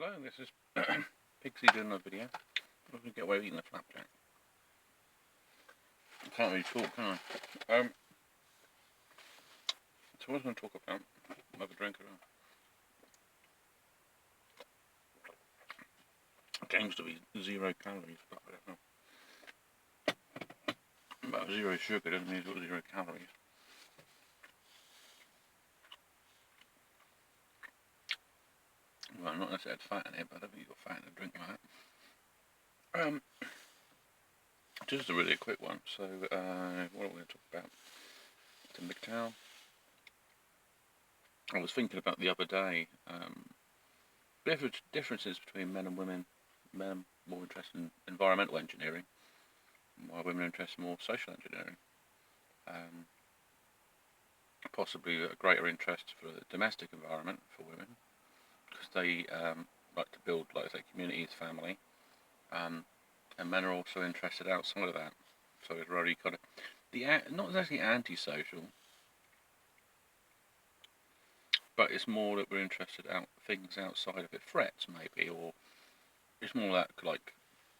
Hello, this is Pixie doing another video. I can get away with eating a flapjack. I can't really talk, can I? So what was I going to talk about? Have a drink or it claims to be 0 calories, but I don't know. About 0 sugar doesn't mean it's got 0 calories. Well, not unless it had fat in it, but I don't think you've got fat in a drink like that. Just a really quick one. So, what are we going to talk about? The MGTOW. I was thinking about the other day, differences between men and women. Men are more interested in environmental engineering, while women are interested in more social engineering. Possibly a greater interest for the domestic environment for women, because they like to build, like I say, communities, family, and men are also interested outside of that. So it's really kind of not exactly anti-social, but it's more that we're interested out things outside of it, threats maybe, or it's more that like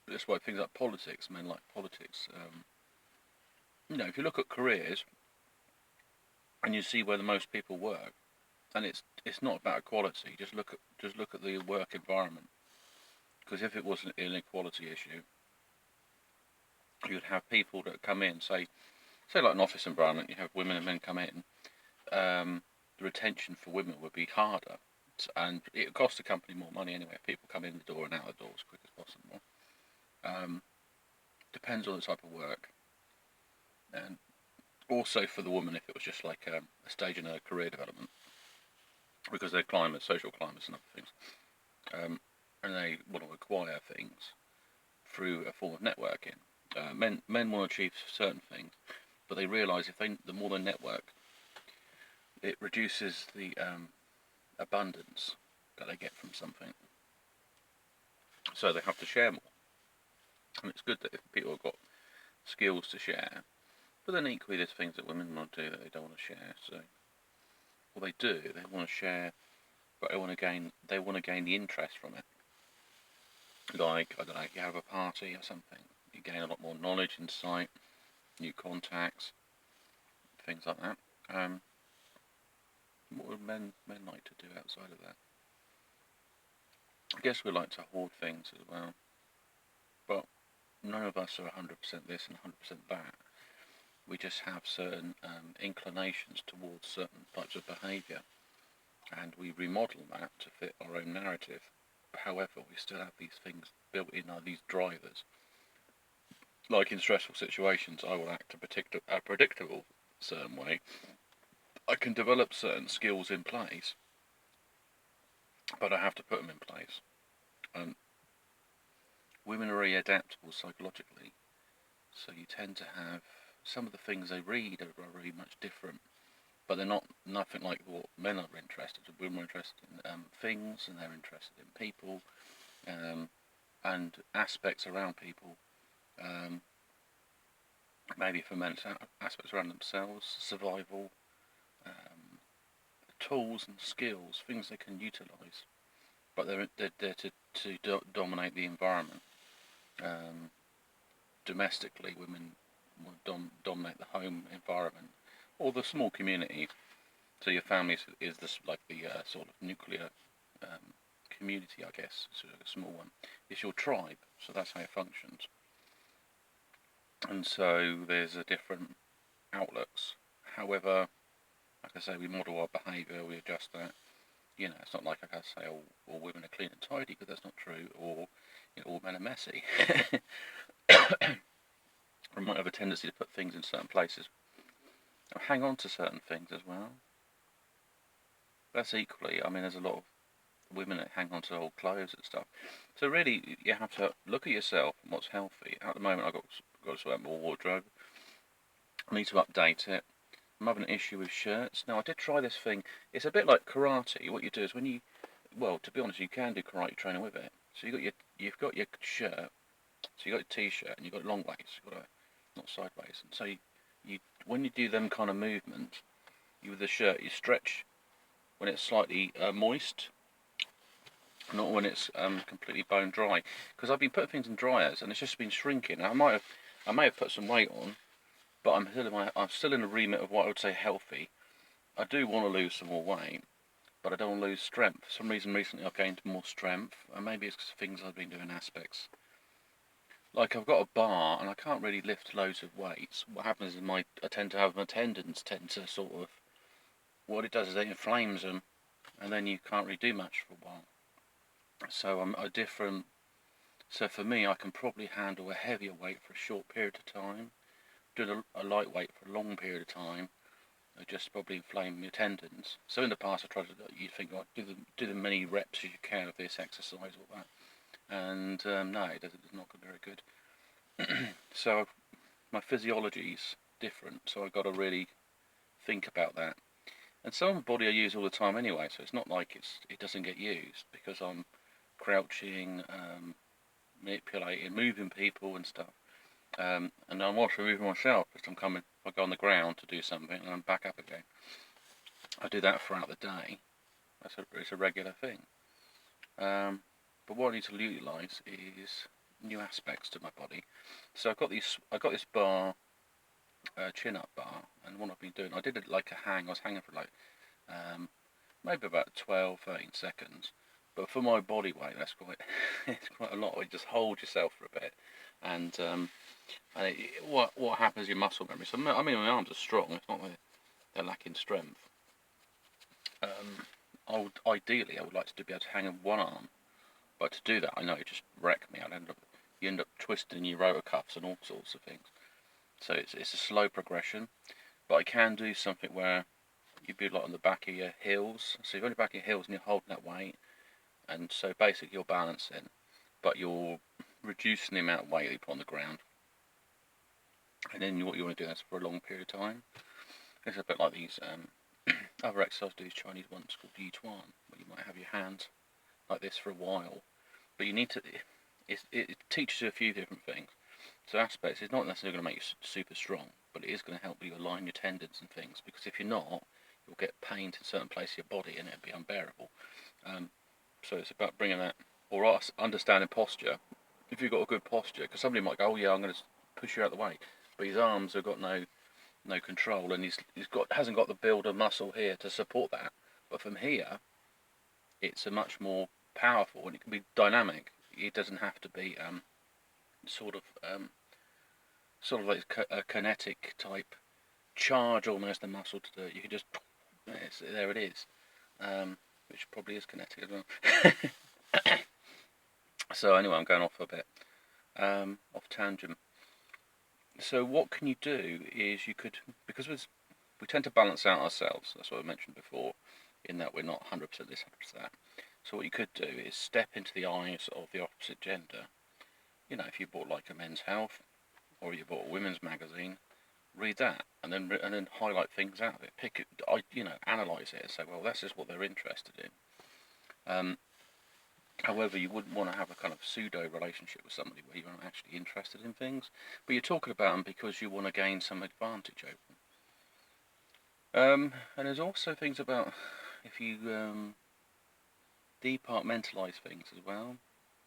that's why things like politics, men like politics. If you look at careers and you see where the most people work, and it's not about equality. Just look at the work environment, because if it was an inequality issue, you'd have people that come in, say like an office environment, you have women and men come in. The retention for women would be harder, and it would cost the company more money anyway if people come in the door and out the door as quick as possible. Depends on the type of work, and also for the woman if it was just like a stage in her career development, because they're climbers, social climbers and other things, and they want to acquire things through a form of networking. Men want to achieve certain things, but they realise the more they network, it reduces the abundance that they get from something. So they have to share more. And it's good that if people have got skills to share, but then equally there's things that women want to do that they don't want to share. So what they do, they want to share, but they want to gain the interest from it. Like, I don't know, you have a party or something, you gain a lot more knowledge, insight, new contacts, things like that. What would men like to do outside of that? I guess we like to hoard things as well, but none of us are 100% this and 100% that. We just have certain inclinations towards certain types of behaviour, and we remodel that to fit our own narrative. However, we still have these things built in, these drivers. Like in stressful situations, I will act a predictable certain way. I can develop certain skills in place, but I have to put them in place. Women are very adaptable psychologically, so you tend to have some of the things they read are really much different, but they're nothing like what men are interested in. Women are interested in things, and they're interested in people, and aspects around people. Maybe for men, aspects around themselves, survival, tools and skills, things they can utilise, but they're there to dominate the environment. Domestically, women will dominate the home environment or the small community. So your family is this like the sort of nuclear community, I guess. It's a small one. It's your tribe, so that's how it functions. And so there's a different outlooks. However, like I say, we model our behaviour, we adjust that. It's not like I can say all women are clean and tidy, because that's not true, or all men are messy. We might have a tendency to put things in certain places, or hang on to certain things as well. That's equally, there's a lot of women that hang on to old clothes and stuff. So really, you have to look at yourself and what's healthy. At the moment, I've got to sort out more wardrobe. I need to update it. I'm having an issue with shirts. Now, I did try this thing. It's a bit like karate. What you do is to be honest, you can do karate training with it. So you've got your shirt, so you've got your t-shirt, and you've got long waist. You've got not sideways. And so when you do them kind of movements, with the shirt, you stretch when it's slightly moist, not when it's completely bone dry. Because I've been putting things in dryers and it's just been shrinking. I may have put some weight on, but I'm still in the remit of what I would say healthy. I do want to lose some more weight, but I don't want to lose strength. For some reason recently I've gained more strength, and maybe it's because of things I've been doing aspects. Like I've got a bar and I can't really lift loads of weights. What happens is I tend to have my tendons tend to sort of, what it does is it inflames them, and then you can't really do much for a while. So I'm a different. So for me, I can probably handle a heavier weight for a short period of time. Doing a lightweight for a long period of time, I just probably inflame your tendons. So in the past, I tried to. You think, oh, do the many reps as you can of this exercise or that, and no, it's not very good. So my physiology's different, so I've got to really think about that. And some of my body I use all the time anyway, so it's not like it doesn't get used because I'm crouching, manipulating, moving people and stuff. And I'm also moving myself because if I go on the ground to do something and I'm back up again. I do that throughout the day. It's a regular thing. But what I need to utilise is new aspects to my body. So I got this bar, chin-up bar, and what I've been doing, I did it like a hang. I was hanging for like maybe about 12, 13 seconds. But for my body weight, that's quite it's quite a lot. You just hold yourself for a bit, and what happens is your muscle memory. So I mean, my arms are strong. It's not like they're lacking strength. Ideally, I would like to be able to hang on one arm, but to do that, I know it just wreck me. You end up twisting your rotor cuffs and all sorts of things. So it's a slow progression, but I can do something where you'd be like on the back of your heels. So you're on the back of your heels and you're holding that weight, and so basically you're balancing, but you're reducing the amount of weight you put on the ground. And then what you want to do is for a long period of time. It's a bit like these other exercises, these Chinese ones called Yutuan, where you might have your hands like this for a while, but you need to. It teaches you a few different things. So aspects, it's not necessarily going to make you super strong, but it is going to help you align your tendons and things. Because if you're not, you'll get pain in certain places of your body, and it'll be unbearable. So it's about bringing that, or understanding posture. If you've got a good posture, because somebody might go, oh yeah, I'm going to push you out of the way, but his arms have got no control, and hasn't got the build of muscle here to support that. But from here, it's a much more powerful, and it can be dynamic. It doesn't have to be sort of like a kinetic type charge almost the muscle to do it. You can just there it is, which probably is kinetic as well. So anyway, I'm going off a bit off tangent. So what can you do is because we tend to balance out ourselves. That's what I mentioned before, in that we're not 100% this, 100% that. So what you could do is step into the eyes of the opposite gender. You know, if you bought like a Men's Health or you bought a women's magazine, read that and then highlight things out of it. Pick it, analyze it and say, well, this is what they're interested in. However, you wouldn't want to have a kind of pseudo relationship with somebody where you're not actually interested in things, but you're talking about them because you want to gain some advantage over them. And there's also things about if you departmentalise things as well.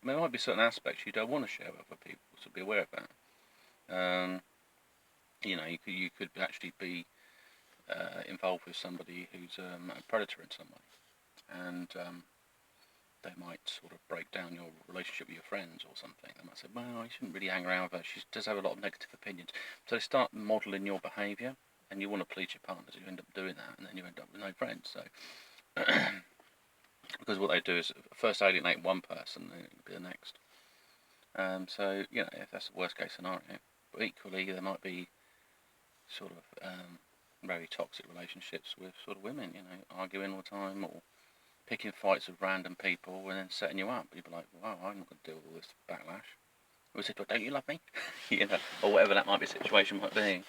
There might be certain aspects you don't want to share with other people, so be aware of that. You could actually be involved with somebody who's a predator in some way, and they might sort of break down your relationship with your friends or something. They might say, well, you shouldn't really hang around with her, she does have a lot of negative opinions. So they start modelling your behaviour, and you want to please your partners, you end up doing that, and then you end up with no friends. So because what they do is first alienate one person, then it'll be the next. So, if that's the worst case scenario. But equally, there might be sort of very toxic relationships with sort of women, arguing all the time, or picking fights with random people and then setting you up. You'd be like, wow, I'm not going to deal with all this backlash. Or say, don't you love me? Or whatever that might be situation might be.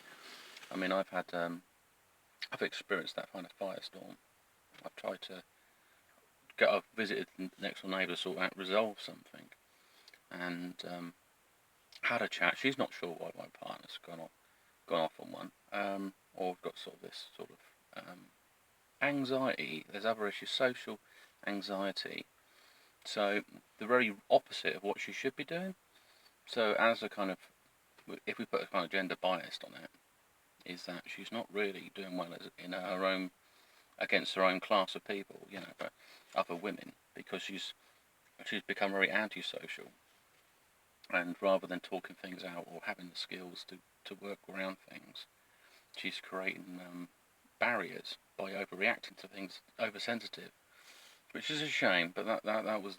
I mean, I've experienced that kind of firestorm. I've visited the next door neighbour to sort of resolve something, and had a chat. She's not sure why my partner's gone off on one, or we've got sort of this sort of anxiety. There's other issues, social anxiety, So the very opposite of what she should be doing. So as a kind of, if we put a kind of gender bias on it, is that she's not really doing well in her own, against her own class of people, but other women, because she's become very antisocial, and rather than talking things out or having the skills to work around things, she's creating barriers by overreacting to things, oversensitive, which is a shame. But that was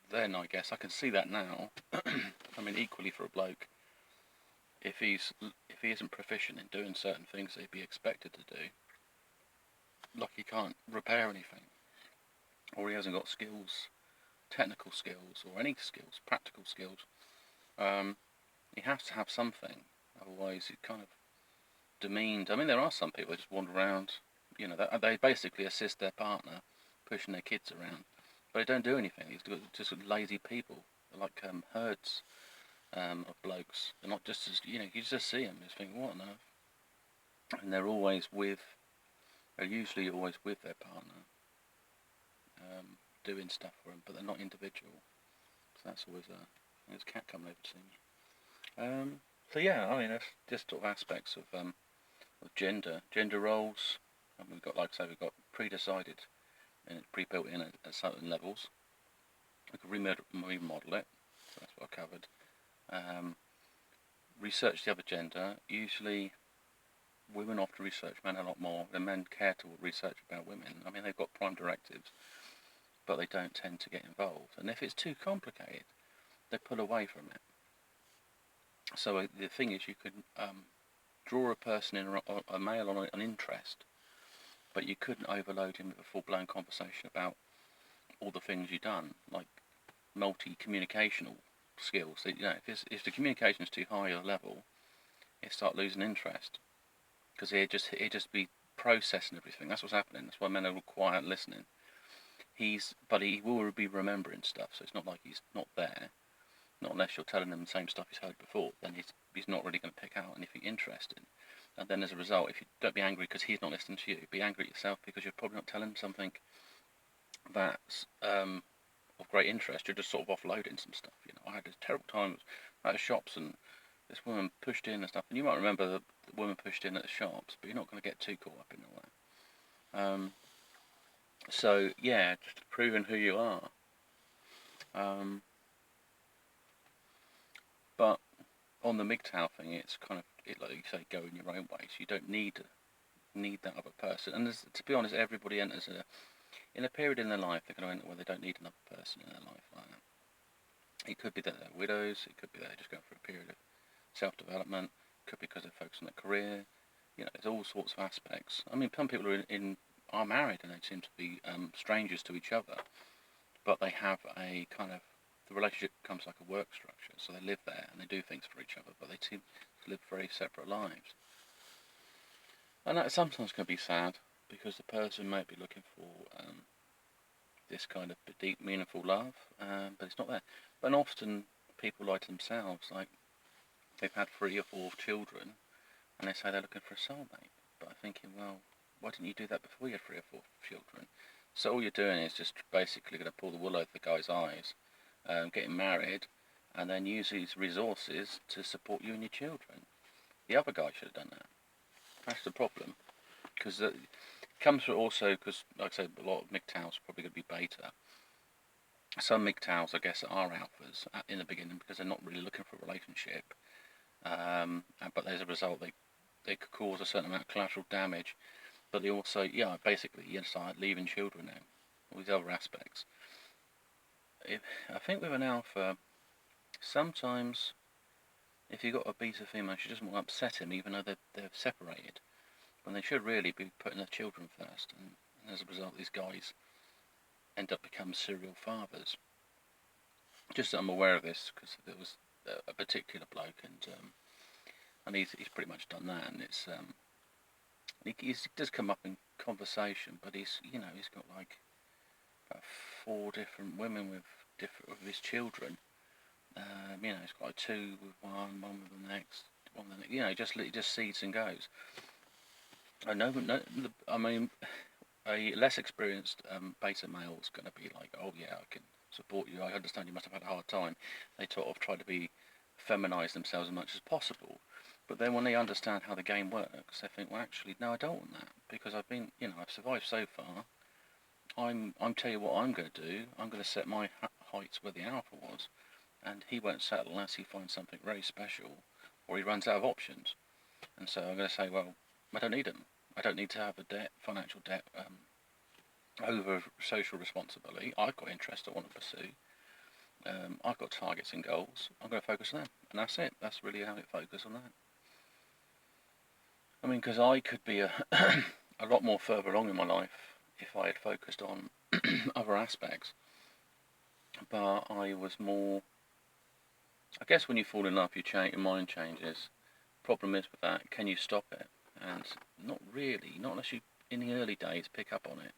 then, I guess. I can see that now. I mean, equally for a bloke, if he isn't proficient in doing certain things that he'd be expected to do, like he can't repair anything, or he hasn't got skills, technical skills, or any skills, practical skills, he has to have something. Otherwise, he's kind of demeaned. I mean, there are some people that just wander around, they basically assist their partner pushing their kids around, but they don't do anything. They're just lazy people. They're like herds of blokes. They're not just as, you just see them, you just think, what on earth? And they're usually always with their partner, doing stuff for them, but they're not individual. So that's always there's a cat coming over to see me. So yeah, I mean, that's just sort of aspects of gender roles. And we've got, like I say, we've got pre-decided and it's pre-built in at certain levels. We can remodel it, so that's what I covered. Research the other gender. Usually women often research men a lot more than men care to research about women. I mean, they've got prime directives, but they don't tend to get involved. And if it's too complicated, they pull away from it. So the thing is, you could draw a person in, a male on an interest, but you couldn't overload him with a full-blown conversation about all the things you've done, like multi-communicational skills. If the communication is too high a level, he'll start losing interest, because he'd just be processing everything. That's what's happening. That's why men are quiet listening. But he will be remembering stuff, so it's not like he's not there. Not unless you're telling him the same stuff he's heard before, then he's not really going to pick out anything interesting. And then as a result, if you don't be angry because he's not listening to you, be angry at yourself because you're probably not telling him something that's of great interest. You're just sort of offloading some stuff. I had this terrible time at the shops, and this woman pushed in and stuff. And you might remember the woman pushed in at the shops, but you're not going to get too caught up in all that. So yeah, just proving who you are. But on the MGTOW thing, it's kind of like you say, go in your own way. So you don't need that other person. And to be honest, everybody enters in a period in their life they're going to enter where they don't need another person in their life like that. It could be that they're widows. It could be that they're just going through a period of self-development. It could be because they're focused on their career. There's all sorts of aspects. I mean, some people are married and they seem to be strangers to each other, but they have a kind of, the relationship becomes like a work structure, so they live there and they do things for each other, but they seem to live very separate lives. And that sometimes can be sad, because the person might be looking for this kind of deep, meaningful love, but it's not there. But often people lie to themselves, like they've had 3 or 4 children, and they say they're looking for a soulmate. But I'm thinking, well, why didn't you do that before you had 3 or 4 children? So all you're doing is just basically going to pull the wool over the guy's eyes, getting married, and then use these resources to support you and your children. The other guy should have done that. That's the problem, because it comes through also because, like I said, a lot of MGTOWs are probably going to be beta. Some MGTOWs, I guess, are alphas in the beginning because they're not really looking for a relationship, but as a result, they could cause a certain amount of collateral damage. But they also, basically, start leaving children now, all these other aspects. I think with an alpha, sometimes if you've got a beta female, she doesn't want to upset him, even though they're separated, when they should really be putting their children first. And as a result, these guys end up becoming serial fathers. Just that I'm aware of this because there was a particular bloke, and he's pretty much done that, and it's he does come up in conversation, but he's got like about 4 different women with his children. He's got like 2 with one with the next, one with the next. It just seeds and goes. I mean, a less experienced beta male is going to be like, oh yeah, support you. I understand you must have had a hard time. They sort of try to be feminise themselves as much as possible. But then when they understand how the game works, they think, well, actually, no, I don't want that, because I've been, I've survived so far. I'm tell you what I'm going to do. I'm going to set my heights where the alpha was, and he won't settle unless he finds something very special, or he runs out of options. And so I'm going to say, well, I don't need them. I don't need to have a debt, financial debt, over social responsibility. I've got interests I want to pursue. I've got targets and goals. I'm going to focus on them, and that's it. That's really how it focuses on that. I mean, because I could be a lot more further along in my life if I had focused on other aspects. But I was more. I guess when you fall in love, your mind changes. Problem is with that, can you stop it? And not really. Not unless you, in the early days, pick up on it.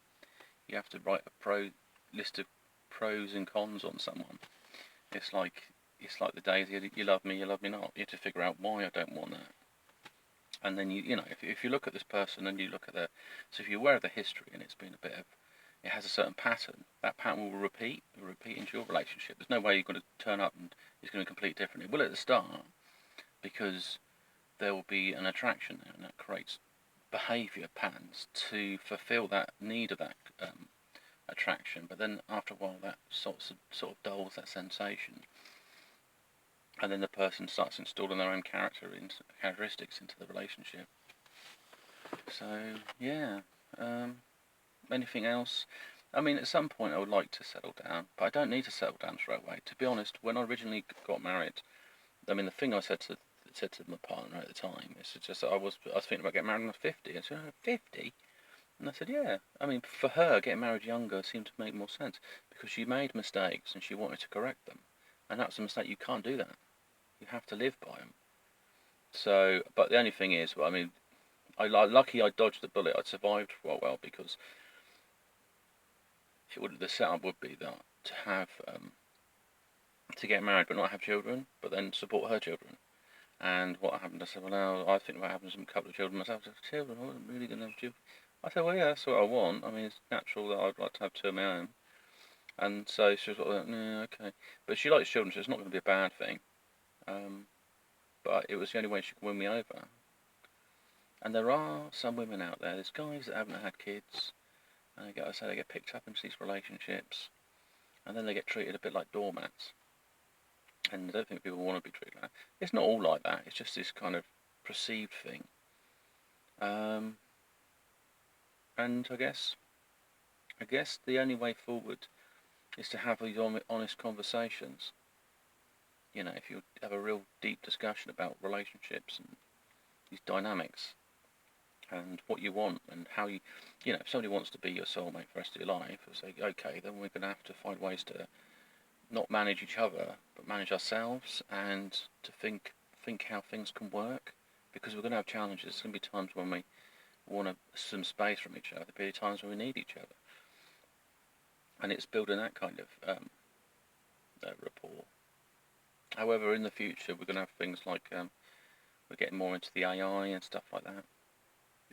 You have to write a list of pros and cons on someone. It's like the days you love me not. You have to figure out why I don't want that. And then if you look at this person and you look at so if you're aware of the history and it's been it has a certain pattern, that pattern will repeat into your relationship. There's no way you're going to turn up and it's going to complete differently. It will at the start, because there will be an attraction there, and that creates behaviour patterns to fulfil that need of that attraction. But then after a while, that sort of dulls that sensation, and then the person starts installing their own characteristics into the relationship. So yeah, anything else? I mean, at some point I would like to settle down, but I don't need to settle down straight away. To be honest, when I originally got married, I mean, the thing I said to my partner at the time is just that I was thinking about getting married when I was 50. And she said, 50? And I said, yeah. I mean, for her, getting married younger seemed to make more sense, because she made mistakes and she wanted to correct them. And that's a mistake. You can't do that. You have to live by them. So, but the only thing is, well, I mean, lucky I dodged the bullet. I survived well, because the setup would be that to have to get married but not have children, but then support her children. And what happened? I said, well, now I think about having some couple of children myself. I said, children? I wasn't really going to have children. I said, well, yeah, that's what I want. I mean, it's natural that I'd like to have two of my own. And so she was like, yeah, okay. But she likes children, so it's not going to be a bad thing. But it was the only way she could win me over. And there are some women out there, there's guys that haven't had kids, and they get picked up into these relationships, and then they get treated a bit like doormats. And I don't think people want to be treated like that. It's not all like that. It's just this kind of perceived thing. And I guess the only way forward is to have these honest conversations. If you have a real deep discussion about relationships and these dynamics and what you want and how if somebody wants to be your soulmate for the rest of your life, it's like, okay, then we're going to have to find ways to not manage each other, but manage ourselves, and to think how things can work, because we're going to have challenges. There's going to be times when we want some space from each other. There'll be times when we need each other, and it's building that kind of rapport. However, in the future, we're going to have things like we're getting more into the AI and stuff like that.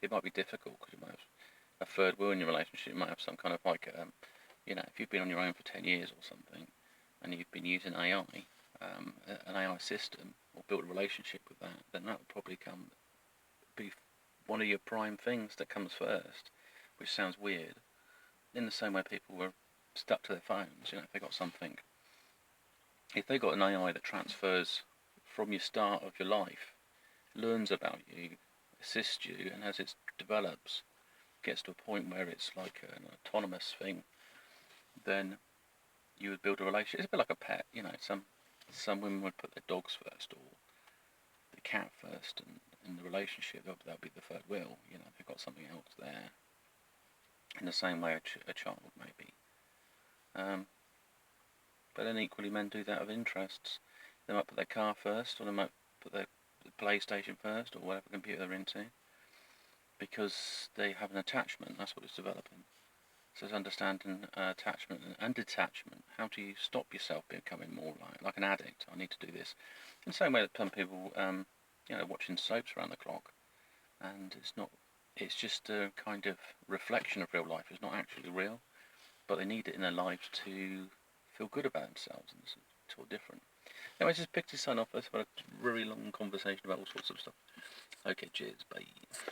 It might be difficult because you might have a third wheel in your relationship. You might have some kind of like, if you've been on your own for 10 years or something, and you've been using AI, an AI system, or built a relationship with that, then that would probably be one of your prime things that comes first, which sounds weird. In the same way people were stuck to their phones, if they got an AI that transfers from your start of your life, learns about you, assists you, and as it develops, gets to a point where it's like an autonomous thing, then you would build a relationship. It's a bit like a pet, some women would put their dogs first, or the cat first, and in the relationship that'll be the third wheel. They've got something else there. In the same way a child maybe. But then equally, men do that with interests. They might put their car first, or they might put their PlayStation first, or whatever computer they're into, because they have an attachment. That's what it's developing. So it's understanding attachment and detachment. How do you stop yourself becoming more like an addict? I need to do this. In the same way that some people, watching soaps around the clock, and it's just a kind of reflection of real life. It's not actually real, but they need it in their lives to feel good about themselves, and it's all different. Anyway, just picked to sign off. Let's have a really long conversation about all sorts of stuff. Okay, cheers, bye.